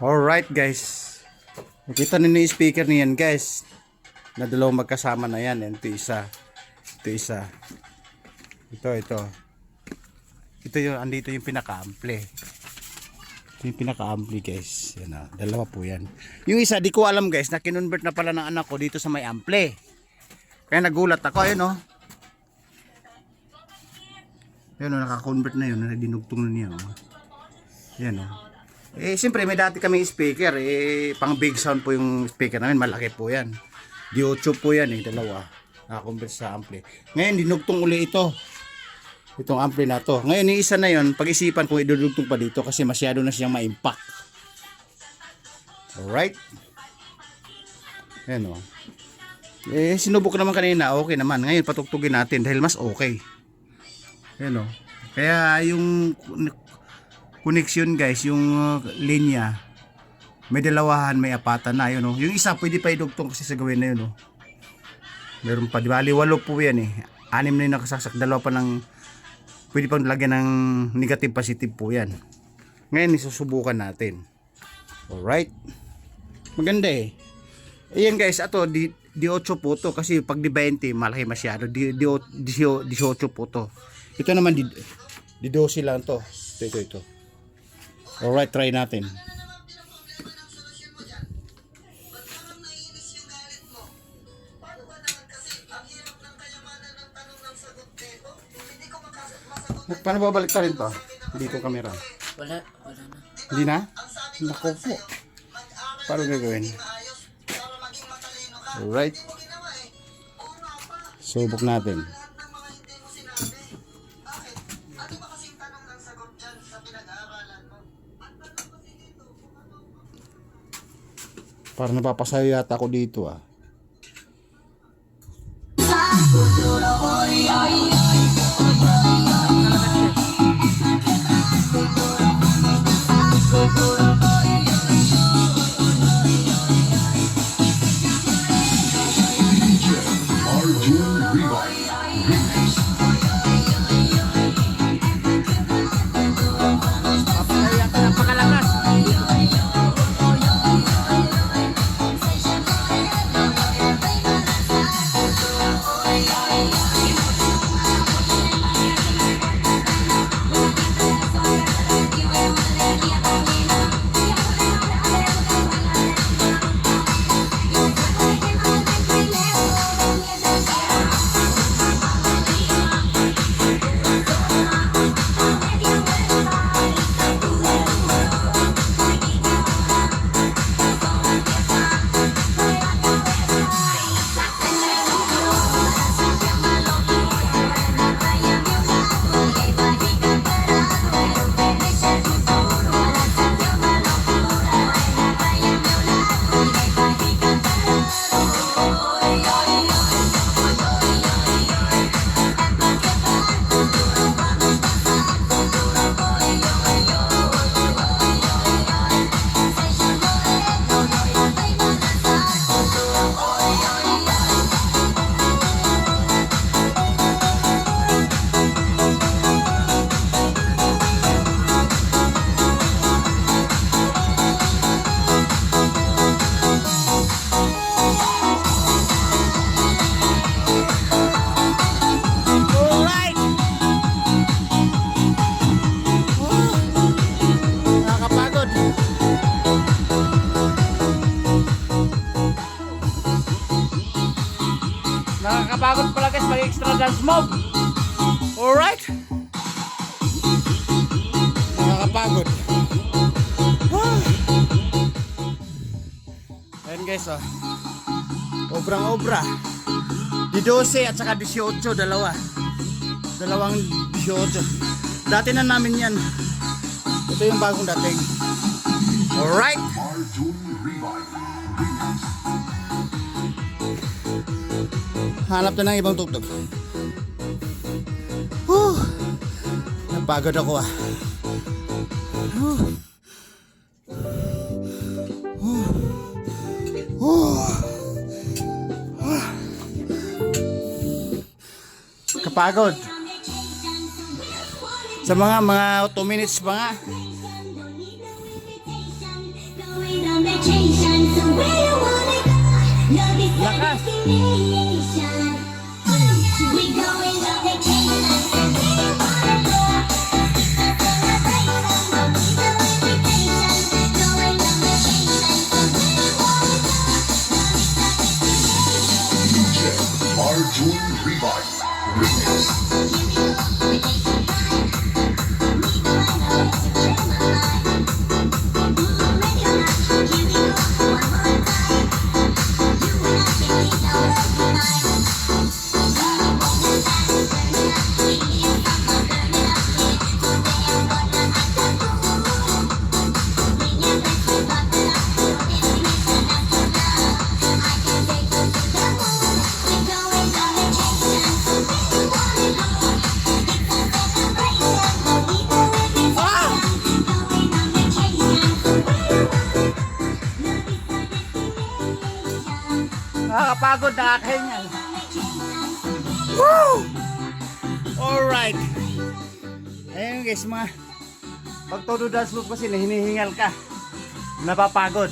Alright guys, nakita ninyo yung speaker niyan guys, na dalawang magkasama na yan. Ito isa, ito yung, andito yung pinaka-ampli. Ito yung pinaka-ampli guys, yan o, dalawa po yan. Yung isa di ko alam guys, na kinonvert na pala ng anak ko dito sa may ampli, kaya nagulat ako. Ayun o, ayun o, naka-convert na yun, dinugtong na niya o. Yan o. Siyempre may dati kami speaker, pang big sound po yung speaker namin, malaki po yan. D8 po yan dalawa. Nakakonvert sa ampli. Ngayon dinugtong uli itong ampli na to. Ngayon yung isa na yon, pag-isipan kung idudugtong pa dito kasi masyado na siyang ma-impact. Alright. Yan o. Sinubok naman kanina, okay naman. Ngayon patugtugin natin dahil mas okay. Yan o. Kaya yung connection guys, yung linya, may dalawahan, may apatan na yun. Yung isa pwede pa idugtong kasi sa gawin na yun. Meron pa, di ba? 8 po yan 6 na yung nakasaksak, dalawa pa ng pwede pang lagyan ng negative positive po yan. Ngayon isusubukan natin. Alright, maganda ayan guys, ato D8 po to kasi pag D20 malaki masyado. D18 po to. Ito naman D12 lang to. Ito. Alright, try natin. Paano babalik ka rin to? Dito camera. Wala na. Hindi na? Naku po. Paano gagawin? Alright. Subok natin. Parang napapasayo yata ako dito Nakakapagod pala guys pag extra dance move. Alright. Nakakapagod. Ayan guys obrang-obra. Di 12 at saka 18, dalawang 18. Dati na namin yan. Ito yung bagong dating. Alright. Hanap na ng ibang tugtog. Napagod ako Kapagod. Sa mga 2 minutes pa nga. vacation, so where you wanna go? Love is the Lakas. destination. We going on vacation, so where you wanna go? Arjun Revive Remix. Nakakapagod, nakakahingal. Woo! Alright. Ayun guys, mga pag todo dance move kasi hinihingal ka. Napapagod.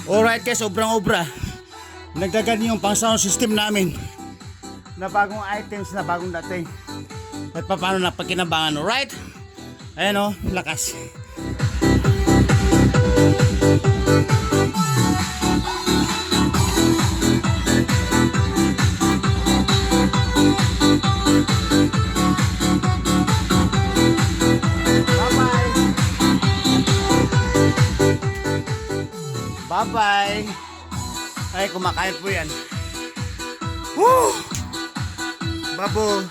Alright guys, sobrang-obra. Nagdagan yung pang sound system namin. Na bagong items na bagong dating. At paano na pagkinabangan, alright? Ayan o, lakas. Bye-bye. Ay, kumakain po yan. Woo! Babo.